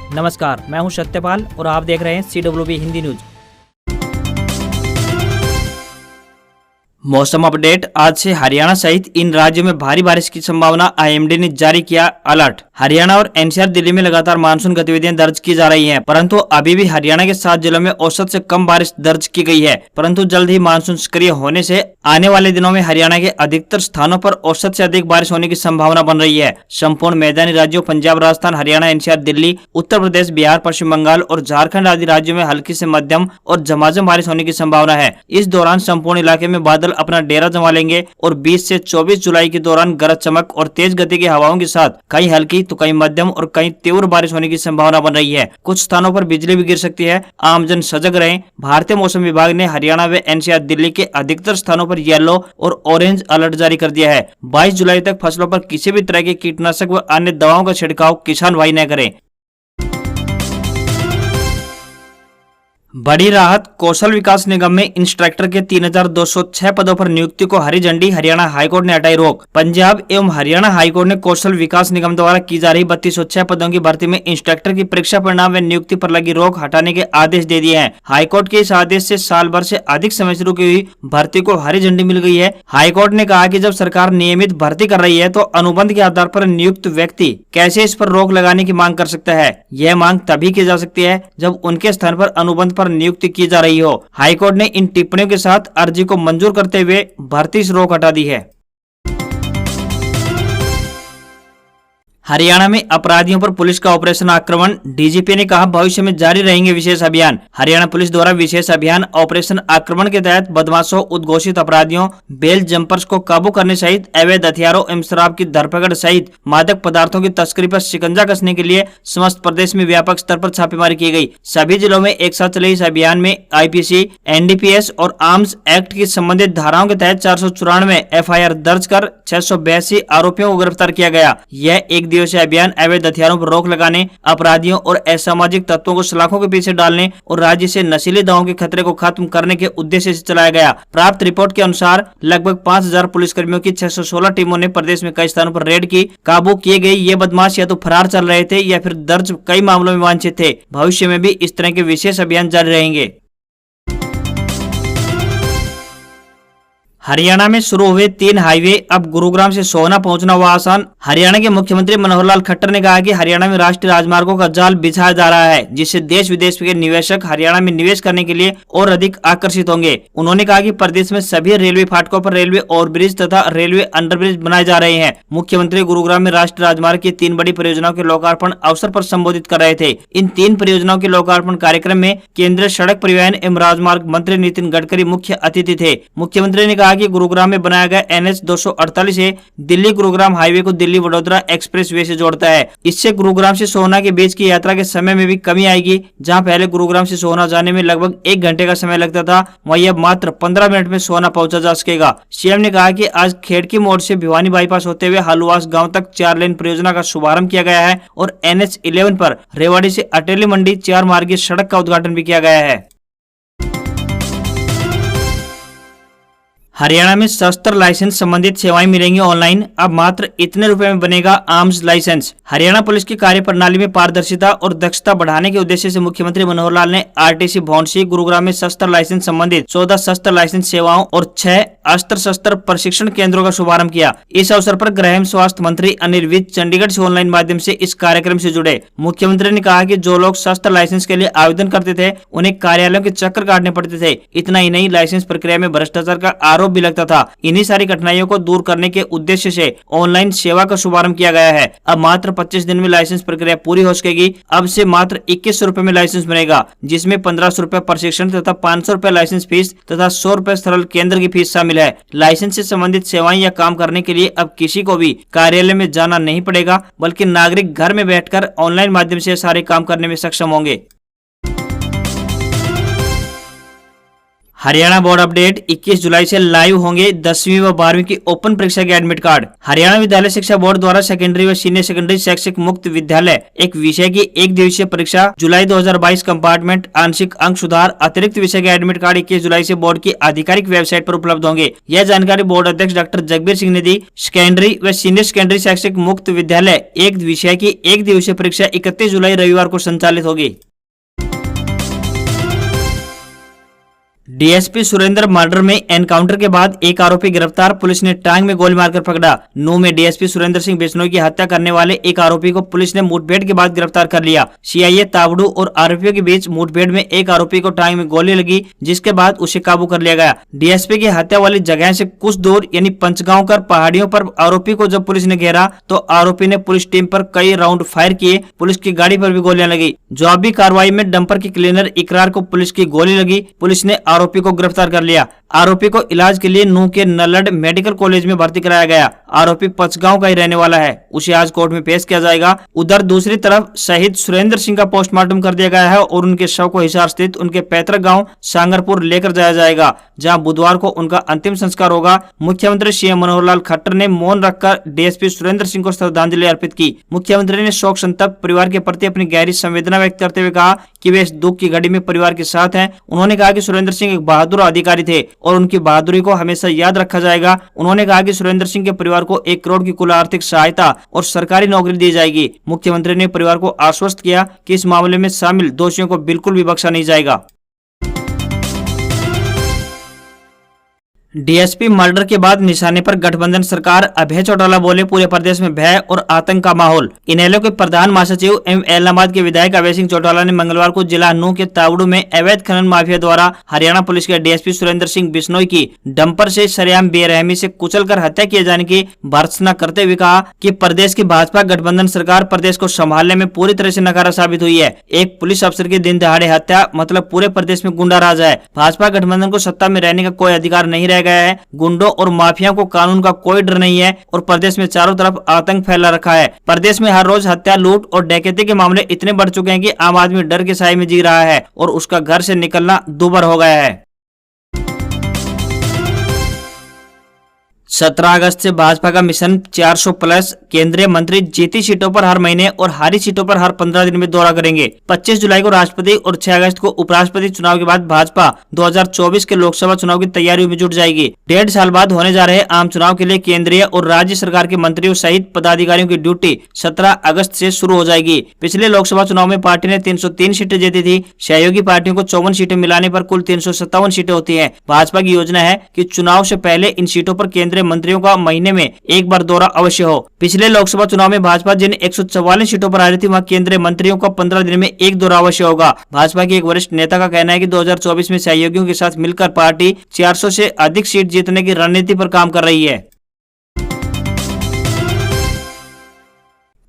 नमस्कार, मैं हूं सत्यपाल और आप देख रहे हैं CWB हिंदी न्यूज। मौसम अपडेट। आज से हरियाणा सहित इन राज्यों में भारी बारिश की संभावना। IMD ने जारी किया अलर्ट। हरियाणा और NCR दिल्ली में लगातार मानसून गतिविधियां दर्ज की जा रही हैं, परंतु अभी भी हरियाणा के 7 जिलों में औसत से कम बारिश दर्ज की गई है। परंतु जल्द ही मानसून सक्रिय होने से आने वाले दिनों में हरियाणा के अधिकतर स्थानों पर औसत से अधिक बारिश होने की संभावना बन रही है। संपूर्ण मैदानी राज्यों पंजाब, राजस्थान, हरियाणा, NCR, दिल्ली, उत्तर प्रदेश, बिहार, पश्चिम बंगाल और झारखंड आदि राज्यों में हल्की से मध्यम और झमाझम बारिश होने की संभावना है। इस दौरान संपूर्ण इलाके में बादल अपना डेरा जमा लेंगे और 20 से 24 जुलाई के दौरान गरज चमक और तेज गति की हवाओं के साथ कहीं हल्की तो कहीं मध्यम और कहीं तीव्र बारिश होने की संभावना बन रही है। कुछ स्थानों पर बिजली भी गिर सकती है। आमजन सजग रहें। भारतीय मौसम विभाग ने हरियाणा व NCR, दिल्ली के अधिकतर स्थानों पर येलो और ऑरेंज अलर्ट जारी कर दिया है। 22 जुलाई तक फसलों पर किसी भी तरह के कीटनाशक व अन्य दवाओं का छिड़काव किसान भाई न करें। बड़ी राहत। कौशल विकास निगम में इंस्ट्रक्टर के 3206 पदों पर नियुक्ति को हरी झंडी। हरियाणा हाईकोर्ट ने हटाई रोक। पंजाब एवं हरियाणा हाईकोर्ट ने कौशल विकास निगम द्वारा की जा रही 3206 पदों की भर्ती में इंस्ट्रक्टर की परीक्षा परिणाम व नियुक्ति पर लगी रोक हटाने के आदेश दे दिए हैं। हाईकोर्ट के इस आदेश से साल भर से अधिक समय से रुकी हुई भर्ती को हरी झंडी मिल गई है। हाईकोर्ट ने कहा कि जब सरकार नियमित भर्ती कर रही है तो अनुबंध के आधार पर नियुक्त व्यक्ति कैसे इस पर रोक लगाने की मांग कर सकता है। यह मांग तभी की जा सकती है जब उनके स्थान पर अनुबंध पर नियुक्ति की जा रही हो। हाईकोर्ट ने इन टिप्पणियों के साथ अर्जी को मंजूर करते हुए भर्ती से रोक हटा दी है। हरियाणा में अपराधियों पर पुलिस का ऑपरेशन आक्रमण। DGP ने कहा भविष्य में जारी रहेंगे विशेष अभियान। हरियाणा पुलिस द्वारा विशेष अभियान ऑपरेशन आक्रमण के तहत बदमाशों, उद्घोषित अपराधियों, बेल जंपर्स को काबू करने सहित अवैध हथियारों एवं शराब की धरपकड़ सहित मादक पदार्थों की तस्करी पर शिकंजा कसने के लिए समस्त प्रदेश में व्यापक स्तर पर छापेमारी की गई। सभी जिलों में एक साथ चले इस अभियान में IPC, NDPS और आर्म्स एक्ट की संबंधित धाराओं के तहत 494 FIR दर्ज कर 682 आरोपियों को गिरफ्तार किया गया। यह एक दिवसीय अभियान अवैध हथियारों पर रोक लगाने, अपराधियों और असामाजिक तत्वों को सलाखों के पीछे डालने और राज्य से नशीली दवाओं के खतरे को खत्म करने के उद्देश्य से चलाया गया। प्राप्त रिपोर्ट के अनुसार लगभग 5000 पुलिसकर्मियों की 616 टीमों ने प्रदेश में कई स्थानों पर रेड की। काबू किए गए ये बदमाश या तो फरार चल रहे थे या फिर दर्ज कई मामलों में वांछित थे। भविष्य में भी इस तरह के विशेष अभियान जारी रहेंगे। हरियाणा में शुरू हुए 3 हाईवे, अब गुरुग्राम से सोहना पहुंचना हुआ आसान। हरियाणा के मुख्यमंत्री मनोहर लाल खट्टर ने कहा कि हरियाणा में राष्ट्रीय राजमार्गों का जाल बिछाया जा रहा है, जिससे देश विदेश के निवेशक हरियाणा में निवेश करने के लिए और अधिक आकर्षित होंगे। उन्होंने कहा कि प्रदेश में सभी रेलवे फाटकों पर रेलवे ओवरब्रिज तथा रेलवे अंडरब्रिज बनाए जा रहे हैं। मुख्यमंत्री गुरुग्राम में राष्ट्रीय राजमार्ग की 3 बड़ी परियोजनाओं के लोकार्पण अवसर पर संबोधित कर रहे थे। इन 3 परियोजनाओं के लोकार्पण कार्यक्रम में केंद्रीय सड़क परिवहन एवं राजमार्ग मंत्री नितिन गडकरी मुख्य अतिथि थे। मुख्यमंत्री ने कहा कि गुरुग्राम में बनाया गया NH 248 से दिल्ली गुरुग्राम हाईवे को दिल्ली वडोदरा एक्सप्रेस वे से जोड़ता है। इससे गुरुग्राम से सोहना के बीच की यात्रा के समय में भी कमी आएगी। जहां पहले गुरुग्राम से सोहना जाने में लगभग 1 घंटे का समय लगता था, वहीं अब मात्र 15 मिनट में सोहना पहुंचा जा सकेगा। CM ने कहा कि आज खेड़की मोड़ से भिवानी बाईपास होते हुए हालुवास गाँव तक 4 लेन परियोजना का शुभारंभ किया गया है और NH 11 पर रेवाड़ी से अटेली मंडी 4 मार्गीय सड़क का उद्घाटन भी किया गया है। हरियाणा में शस्त्र लाइसेंस संबंधित सेवाएं मिलेंगी ऑनलाइन। अब मात्र इतने रुपए में बनेगा आर्म्स लाइसेंस। हरियाणा पुलिस की कार्यप्रणाली में पारदर्शिता और दक्षता बढ़ाने के उद्देश्य से मुख्यमंत्री मनोहर लाल ने RTC भौंडसी गुरुग्राम में शस्त्र लाइसेंस संबंधित 14 शस्त्र लाइसेंस सेवाओं और 6 अस्त्र शस्त्र प्रशिक्षण केंद्रों का शुभारंभ किया। इस अवसर पर गृह स्वास्थ्य मंत्री अनिल विज चंडीगढ़ से ऑनलाइन माध्यम से इस कार्यक्रम से जुड़े। मुख्यमंत्री ने कहा कि जो लोग शस्त्र लाइसेंस के लिए आवेदन करते थे उन्हें कार्यालयों के चक्कर काटने पड़ते थे। इतना ही नहीं, लाइसेंस प्रक्रिया में भ्रष्टाचार का आरोप भी लगता था। इन्हीं सारी कठिनाइयों को दूर करने के उद्देश्य से ऑनलाइन सेवा का शुभारंभ किया गया है। अब मात्र 25 दिन में लाइसेंस प्रक्रिया पूरी हो सकेगी। अब से मात्र 2100 रुपए में लाइसेंस बनेगा, जिसमें 1500 रुपए प्रशिक्षण तथा 500 रुपए लाइसेंस फीस तथा 100 रुपए सरल केंद्र की फीस शामिल है। लाइसेंस से संबंधित सेवाएं या काम करने के लिए अब किसी को भी कार्यालय में जाना नहीं पड़ेगा, बल्कि नागरिक घर में बैठकर ऑनलाइन माध्यम से सारे काम करने में सक्षम होंगे। हरियाणा बोर्ड अपडेट 21 जुलाई से लाइव होंगे 10वीं व 12वीं की ओपन परीक्षा के एडमिट कार्ड। हरियाणा विद्यालय शिक्षा बोर्ड द्वारा सेकेंडरी व सीनियर सेकेंडरी शैक्षिक मुक्त विद्यालय एक विषय की एक दिवसीय परीक्षा जुलाई 2022 कंपार्टमेंट आंशिक अंक सुधार अतिरिक्त विषय के एडमिट कार्ड 21 जुलाई से बोर्ड की आधिकारिक वेबसाइट पर उपलब्ध होंगे। यह जानकारी बोर्ड अध्यक्ष डॉक्टर जगबीर सिंह ने दी। सेकेंडरी व सीनियर सेकेंडरी शैक्षिक मुक्त विद्यालय एक विषय की एक दिवसीय परीक्षा 31 जुलाई रविवार को संचालित होगी। डीएसपी सुरेंद्र मर्डर में एनकाउंटर के बाद एक आरोपी गिरफ्तार, पुलिस ने टांग में गोली मारकर पकड़ा। नूंह में डीएसपी सुरेंद्र सिंह बिश्नोई की हत्या करने वाले एक आरोपी को पुलिस ने मुठभेड़ के बाद गिरफ्तार कर लिया। सीआईए तावड़ू और आरोपियों के बीच मुठभेड़ में एक आरोपी को टांग में गोली लगी, जिसके बाद उसे काबू कर लिया गया। डीएसपी की हत्या वाली जगह से कुछ दूर यानी पंचगांव कर पहाड़ियों पर आरोपी को जब पुलिस ने घेरा तो आरोपी ने पुलिस टीम पर कई राउंड फायर किए। पुलिस की गाड़ी पर भी गोलियां लगी। जवाबी कार्रवाई में डंपर की क्लीनर इकरार को पुलिस की गोली लगी। पुलिस ने आरोपी को गिरफ्तार कर लिया। आरोपी को इलाज के लिए नूंह के नल्लड मेडिकल कॉलेज में भर्ती कराया गया। आरोपी पचगांव का ही रहने वाला है। उसे आज कोर्ट में पेश किया जाएगा। उधर दूसरी तरफ शहीद सुरेंद्र सिंह का पोस्टमार्टम कर दिया गया है और उनके शव को हिसार स्थित उनके पैतृक गांव सांगरपुर लेकर जाया जाएगा, जहां बुधवार को उनका अंतिम संस्कार होगा। मुख्यमंत्री सीएम मनोहर लाल खट्टर ने मौन रखकर डीएसपी सुरेंद्र सिंह को श्रद्धांजलि अर्पित की। मुख्यमंत्री ने शोक संतप्त परिवार के प्रति अपनी गहरी संवेदना व्यक्त करते हुए कहा कि वे इस दुख की घड़ी में परिवार के साथ हैं। उन्होंने कहा कि सुरेंद्र सिंह एक बहादुर अधिकारी थे और उनकी बहादुरी को हमेशा याद रखा जाएगा। उन्होंने कहा कि सुरेंद्र सिंह के परिवार को 1 करोड़ की कुल आर्थिक सहायता और सरकारी नौकरी दी जाएगी। मुख्यमंत्री ने परिवार को आश्वस्त किया कि इस मामले में शामिल दोषियों को बिल्कुल भी बख्शा नहीं जाएगा। डीएसपी मर्डर के बाद निशाने पर गठबंधन सरकार, अभय चौटाला बोले पूरे प्रदेश में भय और आतंक का माहौल। इनेलो के प्रधान महासचिव एवं एलनाबाद के विधायक अभय सिंह चौटाला ने मंगलवार को जिला नूंह के तावड़ू में अवैध खनन माफिया द्वारा हरियाणा पुलिस के डीएसपी सुरेंद्र सिंह बिश्नोई की डंपर से सरेआम बेरहमी से कुचलकर हत्या किए जाने की भर्त्सना करते हुए कहा कि प्रदेश की भाजपा गठबंधन सरकार प्रदेश को संभालने में पूरी तरह से नकारा साबित हुई है। एक पुलिस अफसर की दिन दहाड़े हत्या मतलब पूरे प्रदेश में गुंडा राज है। भाजपा गठबंधन को सत्ता में रहने का कोई अधिकार नहीं रह गया है। गुंडों और माफिया को कानून का कोई डर नहीं है और प्रदेश में चारों तरफ आतंक फैला रखा है। प्रदेश में हर रोज हत्या, लूट और डकैती के मामले इतने बढ़ चुके हैं कि आम आदमी डर के साए में जी रहा है और उसका घर से निकलना दूभर हो गया है। 17 अगस्त से भाजपा का मिशन 400 प्लस। केंद्रीय मंत्री जीती सीटों पर हर महीने और हारी सीटों पर हर 15 दिन में दौरा करेंगे। 25 जुलाई को राष्ट्रपति और 6 अगस्त को उपराष्ट्रपति चुनाव के बाद भाजपा 2024 के लोकसभा चुनाव की तैयारियों में जुट जाएगी। 1.5 साल बाद होने जा रहे आम चुनाव के लिए केंद्रीय और राज्य सरकार के मंत्रियों सहित पदाधिकारियों की ड्यूटी 17 अगस्त से शुरू हो जाएगी। पिछले लोकसभा चुनाव में पार्टी ने 303 सीटें जीती थी। सहयोगी पार्टियों को 54 सीटें मिलाने पर कुल 357 सीटें होती है। भाजपा की योजना है कि चुनाव से पहले इन सीटों पर केंद्रीय मंत्रियों का महीने में एक बार दौरा अवश्य हो। पिछले लोकसभा चुनाव में भाजपा जिन 144 सीटों पर हारी थी, वहां केंद्रीय मंत्रियों का 15 दिन में एक दौरा अवश्य होगा। भाजपा के एक वरिष्ठ नेता का कहना है कि 2024 में सहयोगियों के साथ मिलकर पार्टी 400 से अधिक सीट जीतने की रणनीति पर काम कर रही है।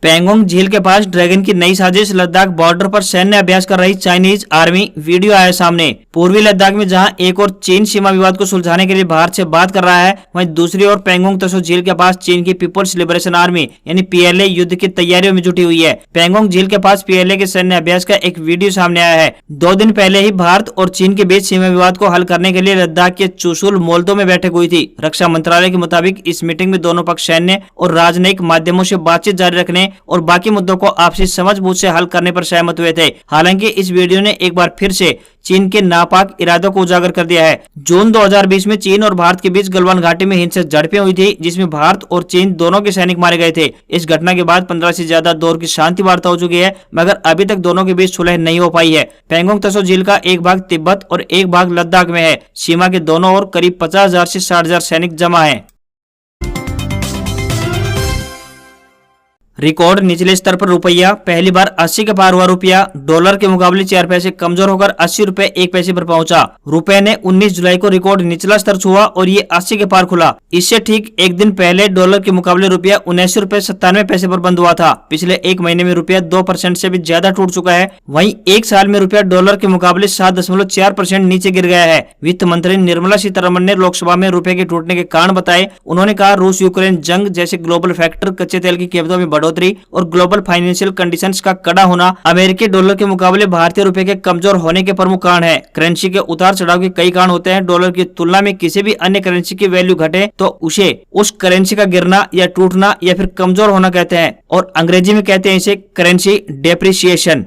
पैंगोंग झील के पास ड्रैगन की नई साजिश, लद्दाख बॉर्डर पर सैन्य अभ्यास कर रही चाइनीज आर्मी। वीडियो आया सामने। पूर्वी लद्दाख में जहां एक और चीन सीमा विवाद को सुलझाने के लिए भारत से बात कर रहा है, वहीं दूसरी ओर पैंगोंग त्सो झील के पास चीन की पीपुल्स लिबरेशन आर्मी यानी पीएलए युद्ध की तैयारियों में जुटी हुई है। पैंगोंग झील के पास पीएलए के सैन्य अभ्यास का एक वीडियो सामने आया है। 2 दिन पहले ही भारत और चीन के बीच सीमा विवाद को हल करने के लिए लद्दाख के चुशुल मोल्दो में बैठक हुई थी। रक्षा मंत्रालय के मुताबिक इस मीटिंग में दोनों पक्ष सैन्य और राजनयिक माध्यमों से बातचीत जारी रखने और बाकी मुद्दों को आपसी समझबूझ से हल करने पर सहमत हुए थे। हालांकि इस वीडियो ने एक बार फिर से चीन के नापाक इरादों को उजागर कर दिया है। जून 2020 में चीन और भारत के बीच गलवान घाटी में हिंसक झड़पें हुई थी, जिसमें भारत और चीन दोनों के सैनिक मारे गए थे। इस घटना के बाद 15 से ज्यादा दौर की शांति वार्ता हो चुकी है, मगर अभी तक दोनों के बीच सुलह नहीं हो पाई है। पैंगोंग त्सो झील का एक भाग तिब्बत और एक भाग लद्दाख में है। सीमा के दोनों ओर करीब 50,000 से 60,000 सैनिक जमा है। रिकॉर्ड निचले स्तर पर रुपया, पहली बार 80 के पार हुआ रुपया। डॉलर के मुकाबले 4 पैसे कमजोर होकर 80 रुपए 1 पैसे पर पहुंचा। रुपए ने 19 जुलाई को रिकॉर्ड निचला स्तर छुआ और ये 80 के पार खुला। इससे ठीक एक दिन पहले डॉलर के मुकाबले रुपया 79 रुपए 97 पैसे पर बंद हुआ था। पिछले एक महीने में रुपया 2% से भी ज्यादा टूट चुका है। वहीं एक साल में रुपया डॉलर के मुकाबले 7.4% नीचे गिर गया है। वित्त मंत्री निर्मला सीतारमण ने लोकसभा में रुपए के टूटने के कारण बताए। उन्होंने कहा रूस यूक्रेन जंग जैसे ग्लोबल फैक्टर कच्चे तेल की कीमतों में बढ़ोतरी बढ़ोतरी और ग्लोबल फाइनेंशियल कंडीशंस का कड़ा होना अमेरिकी डॉलर के मुकाबले भारतीय रुपए के कमजोर होने के प्रमुख कारण है। करेंसी के उतार चढ़ाव के कई कारण होते हैं। डॉलर की तुलना में किसी भी अन्य करेंसी की वैल्यू घटे तो उसे उस करेंसी का गिरना या टूटना या फिर कमजोर होना कहते हैं और अंग्रेजी में कहते हैं इसे करेंसी डेप्रिसिएशन।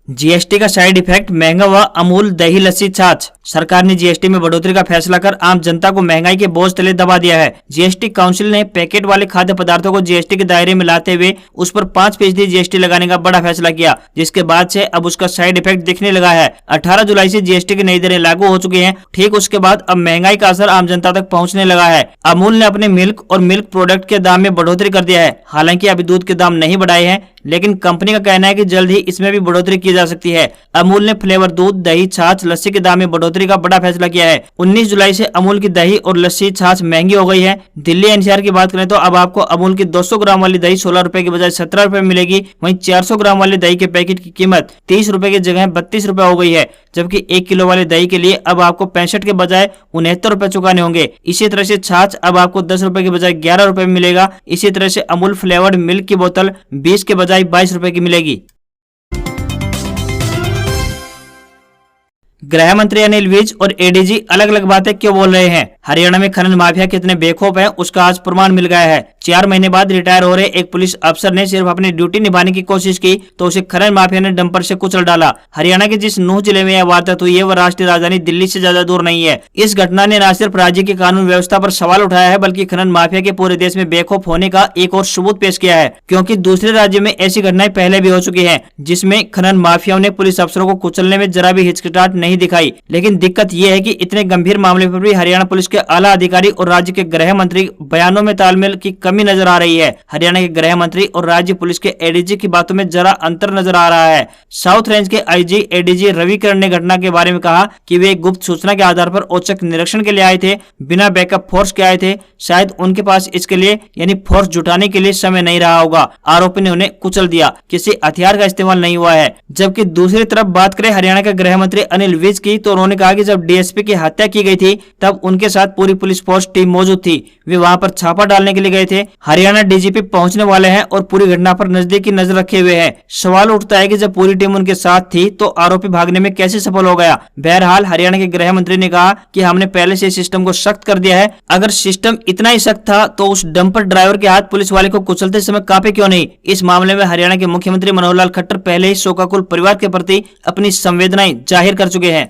जीएसटी का साइड इफेक्ट, महंगा हुआ अमूल दही लस्सी छाछ। सरकार ने जीएसटी में बढ़ोतरी का फैसला कर आम जनता को महंगाई के बोझ तले दबा दिया है। जीएसटी काउंसिल ने पैकेट वाले खाद्य पदार्थों को जीएसटी के दायरे में लाते हुए उस पर 5% जीएसटी लगाने का बड़ा फैसला किया, जिसके बाद से अब उसका साइड इफेक्ट दिखने लगा है। 18 जुलाई से जीएसटी की नई दरें लागू हो चुकी हैं। ठीक उसके बाद अब महंगाई का असर आम जनता तक पहुंचने लगा है। अमूल ने अपने मिल्क और मिल्क प्रोडक्ट के दाम में बढ़ोतरी कर दिया है। हालांकि अभी दूध के दाम नहीं बढ़ाए हैं, लेकिन कंपनी का कहना है कि जल्द ही इसमें भी बढ़ोतरी की जा सकती है। अमूल ने फ्लेवर दूध, दही, छाछ, लस्सी के दाम में बढ़ोतरी का बड़ा फैसला किया है। 19 जुलाई से अमूल की दही और लस्सी छाछ महंगी हो गई है। दिल्ली एनसीआर की बात करें तो अब आपको अमूल की 200 ग्राम वाली दही 16 रुपए की बजाय 17 रुपए में मिलेगी। वहीं 400 ग्राम वाले दही के पैकेट की कीमत 30 रुपए की जगह 32 रुपए हो गई है, जबकि 1 किलो वाले दही के लिए अब आपको 65 के बजाय 69 रुपए चुकाने होंगे। इसी तरह से छाछ अब आपको 10 रुपए के बजाय 11 रुपए में मिलेगा। इसी तरह से अमूल फ्लेवर्ड मिल्क की बोतल 20 के बजाय 22 रुपए की मिलेगी। गृह मंत्री अनिल विज और एडीजी अलग अलग बातें क्यों बोल रहे हैं? हरियाणा में खनन माफिया कितने बेखौफ है उसका आज प्रमाण मिल गया है। 4 महीने बाद रिटायर हो रहे एक पुलिस अफसर ने सिर्फ अपनी ड्यूटी निभाने की कोशिश की तो उसे खनन माफिया ने डंपर से कुचल डाला। हरियाणा के जिस नूह जिले में यह वारदात हुई है वह राष्ट्रीय राजधानी दिल्ली से ज्यादा दूर नहीं है। इस घटना ने न सिर्फ राज्य की कानून व्यवस्था पर सवाल उठाया है, बल्कि खनन माफिया के पूरे देश में बेखौफ होने का एक और सबूत पेश किया है, क्योंकि दूसरे राज्य में ऐसी घटनाएं पहले भी हो चुकी है जिसमें खनन माफियाओं ने पुलिस अफसरों को कुचलने में जरा भी हिचकिचाहट नहीं दिखाई। लेकिन दिक्कत यह है कि इतने गंभीर मामले पर भी हरियाणा पुलिस के आला अधिकारी और राज्य के गृह मंत्री बयानों में तालमेल की कमी नजर आ रही है। हरियाणा के गृह मंत्री और राज्य पुलिस के एडीजी की बातों में जरा अंतर नजर आ रहा है। साउथ रेंज के आईजी एडीजी रवि किरण ने घटना के बारे में कहा कि वे गुप्त सूचना के आधार पर औचक निरीक्षण के लिए आए थे, बिना बैकअप फोर्स के आए थे। शायद उनके पास इसके लिए यानी फोर्स जुटाने के लिए समय नहीं रहा होगा। आरोपी ने उन्हें कुचल दिया, किसी हथियार का इस्तेमाल नहीं हुआ है। जबकि दूसरी तरफ बात करें हरियाणा के गृह मंत्री अनिल विज की, तो उन्होंने कहा कि जब डीएसपी की हत्या की गई थी तब उनके साथ पूरी पुलिस फोर्स टीम मौजूद थी। वे वहां पर छापा डालने के लिए गए थे। हरियाणा डीजीपी पहुंचने वाले हैं और पूरी घटना पर नजदीकी नजर रखे हुए हैं। सवाल उठता है कि जब पूरी टीम उनके साथ थी तो आरोपी भागने में कैसे सफल हो गया? बहरहाल हरियाणा के गृह मंत्री ने कहा कि हमने पहले से सिस्टम को सख्त कर दिया है। अगर सिस्टम इतना ही सख्त था तो उस डंपर ड्राइवर के हाथ पुलिस वाले को कुचलते समय कांपे क्यों नहीं? इस मामले में हरियाणा के मुख्यमंत्री मनोहर लाल खट्टर पहले ही शोकाकुल परिवार के प्रति अपनी संवेदनाएं जाहिर कर चुके हैं।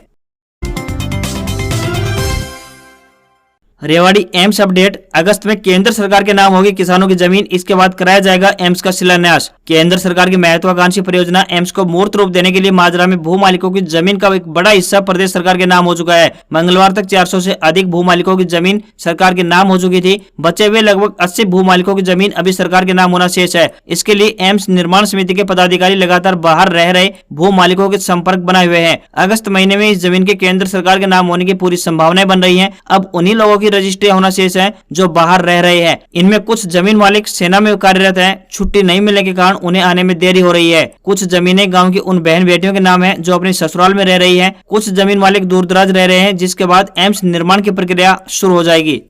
रेवाड़ी एम्स अपडेट, अगस्त में केंद्र सरकार के नाम होगी किसानों की जमीन, इसके बाद कराया जाएगा एम्स का शिलान्यास। केंद्र सरकार की महत्वाकांक्षी परियोजना एम्स को मूर्त रूप देने के लिए माजरा में भू मालिकों की जमीन का एक बड़ा हिस्सा प्रदेश सरकार के नाम हो चुका है। मंगलवार तक 400 से अधिक भू मालिकों की जमीन सरकार के नाम हो चुकी थी। बचे हुए लगभग 80 भू मालिकों की जमीन अभी सरकार के नाम होना शेष है। इसके लिए एम्स निर्माण समिति के पदाधिकारी लगातार बाहर रह रहे भू मालिकों के संपर्क बनाए हुए हैं। अगस्त महीने में इस जमीन के केंद्र सरकार के नाम होने की पूरी संभावनाएं बन रही है। अब उन्हीं लोगों की रजिस्ट्री होना शेष है जो बाहर रह रहे हैं। इनमें कुछ जमीन मालिक सेना में कार्यरत हैं, छुट्टी नहीं मिलने के कारण उन्हें आने में देरी हो रही है। कुछ जमीनें गांव की उन बहन बेटियों के नाम है जो अपने ससुराल में रह रही हैं। कुछ जमीन मालिक दूर दराज रह रहे हैं, जिसके बाद एम्स निर्माण की प्रक्रिया शुरू हो जाएगी।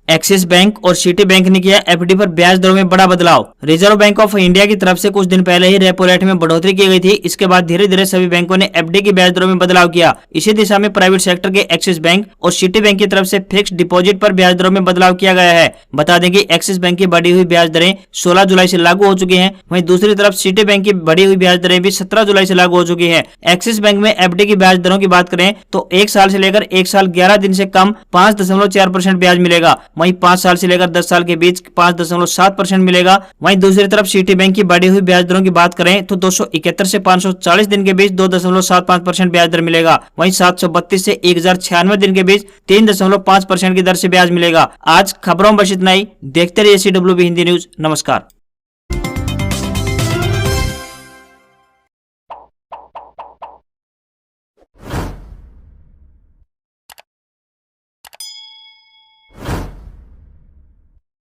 एक्सिस बैंक और सिटी बैंक ने किया एफडी पर ब्याज दरों में बड़ा बदलाव। रिजर्व बैंक ऑफ इंडिया की तरफ से कुछ दिन पहले ही रेपो रेट में बढ़ोतरी की गई थी। इसके बाद धीरे धीरे सभी बैंकों ने एफडी की ब्याज दरों में बदलाव किया। इसी दिशा में प्राइवेट सेक्टर के एक्सिस बैंक और सिटी बैंक की तरफ से फिक्स्ड डिपॉजिट पर ब्याज दरों में बदलाव किया गया है। बता दें कि एक्सिस बैंक की बढ़ी हुई ब्याज दरें 16 जुलाई से लागू हो चुकी हैं। वहीं दूसरी तरफ सिटी बैंक की बढ़ी हुई ब्याज दरें भी 17 जुलाई से लागू हो चुकी है। एक्सिस बैंक में एफडी की ब्याज दरों की बात करें तो 1 साल से लेकर 1 साल 11 दिन से कम 5.4% ब्याज मिलेगा। वहीं 5 साल से लेकर 10 साल के बीच 5.7% मिलेगा। वहीं दूसरी तरफ सिटी बैंक की बढ़ी हुई ब्याज दरों की बात करें तो 271 से 540 दिन के बीच 2.75% ब्याज दर मिलेगा। वहीं 732 से 1096 दिन के बीच 3.5% की दर से ब्याज मिलेगा। आज खबरों में बस इतना ही। देखते रहिए CWB हिंदी न्यूज। नमस्कार।